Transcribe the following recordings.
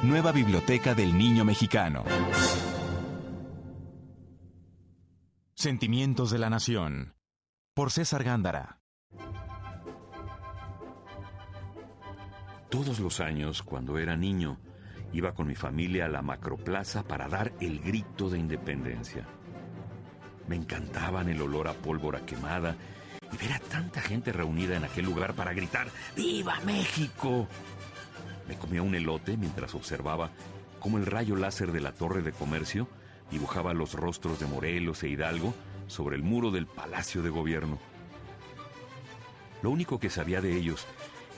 Nueva Biblioteca del Niño Mexicano. Sentimientos de la Nación. Por César Gándara. Todos los años, cuando era niño, iba con mi familia a la Macroplaza para dar el grito de independencia. Me encantaban el olor a pólvora quemada y ver a tanta gente reunida en aquel lugar para gritar ¡Viva México! Me comía un elote mientras observaba cómo el rayo láser de la Torre de Comercio dibujaba los rostros de Morelos e Hidalgo sobre el muro del Palacio de Gobierno. Lo único que sabía de ellos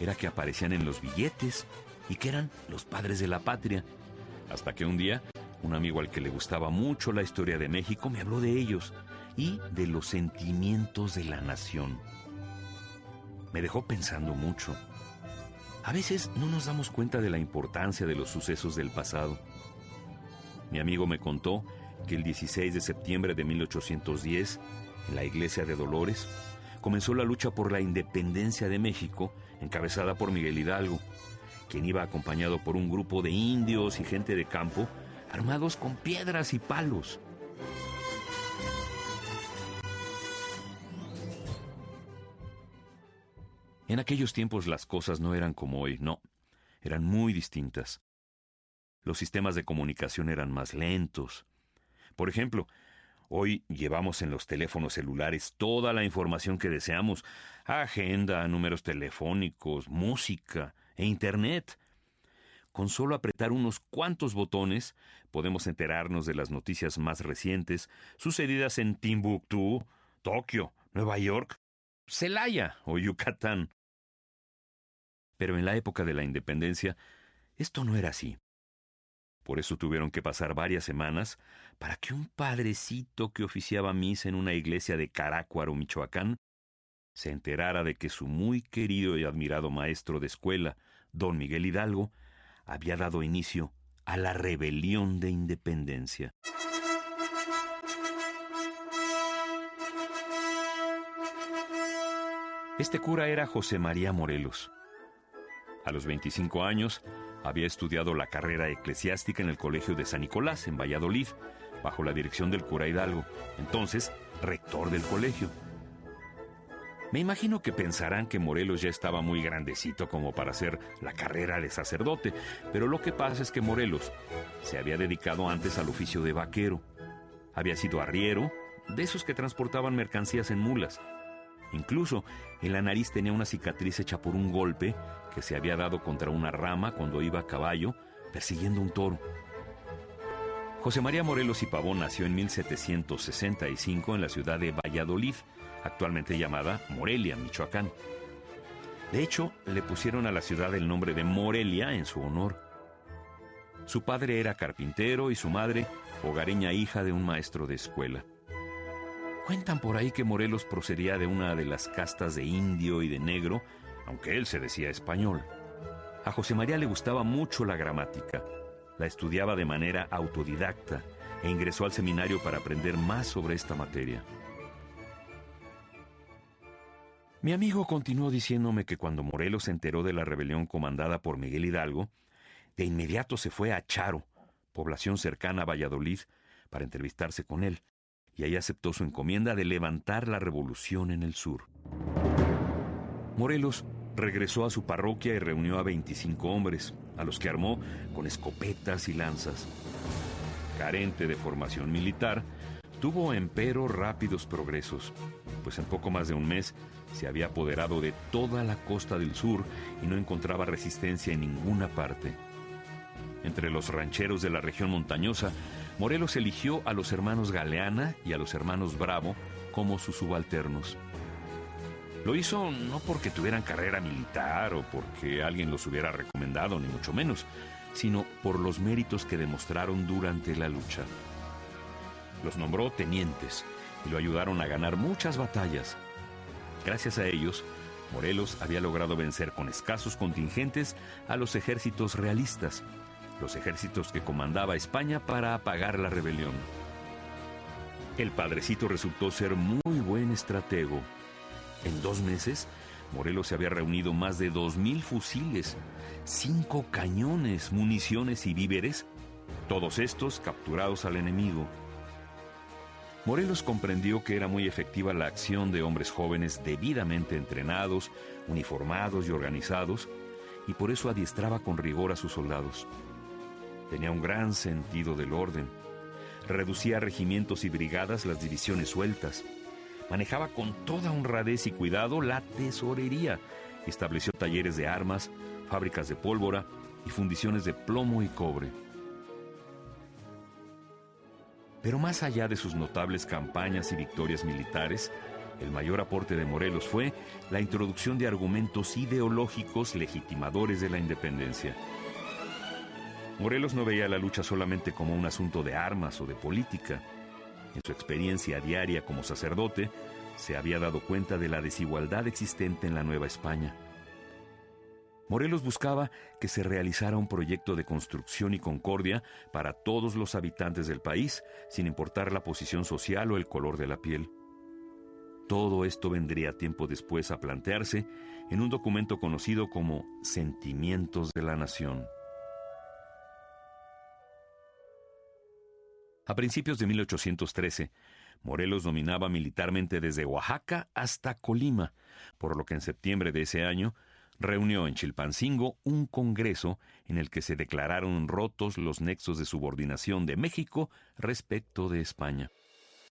era que aparecían en los billetes y que eran los padres de la patria. Hasta que un día, un amigo al que le gustaba mucho la historia de México me habló de ellos y de los sentimientos de la nación. Me dejó pensando mucho. A veces no nos damos cuenta de la importancia de los sucesos del pasado. Mi amigo me contó que el 16 de septiembre de 1810, en la iglesia de Dolores, comenzó la lucha por la independencia de México, encabezada por Miguel Hidalgo, quien iba acompañado por un grupo de indios y gente de campo, armados con piedras y palos. En aquellos tiempos las cosas no eran como hoy, no, eran muy distintas. Los sistemas de comunicación eran más lentos. Por ejemplo, hoy llevamos en los teléfonos celulares toda la información que deseamos: agenda, números telefónicos, música e internet. Con solo apretar unos cuantos botones, podemos enterarnos de las noticias más recientes sucedidas en Timbuktu, Tokio, Nueva York, Celaya o Yucatán. Pero en la época de la independencia, esto no era así. Por eso tuvieron que pasar varias semanas para que un padrecito que oficiaba misa en una iglesia de Carácuaro, Michoacán, se enterara de que su muy querido y admirado maestro de escuela, don Miguel Hidalgo, había dado inicio a la rebelión de independencia. Este cura era José María Morelos. A los 25 años, había estudiado la carrera eclesiástica en el Colegio de San Nicolás, en Valladolid, bajo la dirección del cura Hidalgo, entonces rector del colegio. Me imagino que pensarán que Morelos ya estaba muy grandecito como para hacer la carrera de sacerdote, pero lo que pasa es que Morelos se había dedicado antes al oficio de vaquero. Había sido arriero, de esos que transportaban mercancías en mulas. Incluso en la nariz tenía una cicatriz hecha por un golpe que se había dado contra una rama cuando iba a caballo persiguiendo un toro. José María Morelos y Pavón nació en 1765 en la ciudad de Valladolid, actualmente llamada Morelia, Michoacán. De hecho, le pusieron a la ciudad el nombre de Morelia en su honor. Su padre era carpintero y su madre, hogareña hija de un maestro de escuela. Cuentan por ahí que Morelos procedía de una de las castas de indio y de negro, aunque él se decía español. A José María le gustaba mucho la gramática. La estudiaba de manera autodidacta e ingresó al seminario para aprender más sobre esta materia. Mi amigo continuó diciéndome que cuando Morelos se enteró de la rebelión comandada por Miguel Hidalgo, de inmediato se fue a Charo, población cercana a Valladolid, para entrevistarse con él, y ahí aceptó su encomienda de levantar la revolución en el sur. Morelos regresó a su parroquia y reunió a 25 hombres, a los que armó con escopetas y lanzas. Carente de formación militar, tuvo empero rápidos progresos, pues en poco más de un mes se había apoderado de toda la costa del sur y no encontraba resistencia en ninguna parte. Entre los rancheros de la región montañosa, Morelos eligió a los hermanos Galeana y a los hermanos Bravo como sus subalternos. Lo hizo no porque tuvieran carrera militar o porque alguien los hubiera recomendado, ni mucho menos, sino por los méritos que demostraron durante la lucha. Los nombró tenientes y lo ayudaron a ganar muchas batallas. Gracias a ellos, Morelos había logrado vencer con escasos contingentes a los ejércitos realistas, los ejércitos que comandaba España para apagar la rebelión. El padrecito resultó ser muy buen estratego. En 2 meses Morelos se había reunido más de 2,000 fusiles, 5 cañones, municiones y víveres, todos estos capturados al enemigo. Morelos comprendió que era muy efectiva la acción de hombres jóvenes debidamente entrenados, uniformados y organizados, y por eso adiestraba con rigor a sus soldados. Tenía un gran sentido del orden. Reducía a regimientos y brigadas las divisiones sueltas. Manejaba con toda honradez y cuidado la tesorería. Estableció talleres de armas, fábricas de pólvora y fundiciones de plomo y cobre. Pero más allá de sus notables campañas y victorias militares, el mayor aporte de Morelos fue la introducción de argumentos ideológicos legitimadores de la independencia. Morelos no veía la lucha solamente como un asunto de armas o de política. En su experiencia diaria como sacerdote, se había dado cuenta de la desigualdad existente en la Nueva España. Morelos buscaba que se realizara un proyecto de construcción y concordia para todos los habitantes del país, sin importar la posición social o el color de la piel. Todo esto vendría tiempo después a plantearse en un documento conocido como Sentimientos de la Nación. A principios de 1813, Morelos dominaba militarmente desde Oaxaca hasta Colima, por lo que en septiembre de ese año reunió en Chilpancingo un congreso en el que se declararon rotos los nexos de subordinación de México respecto de España.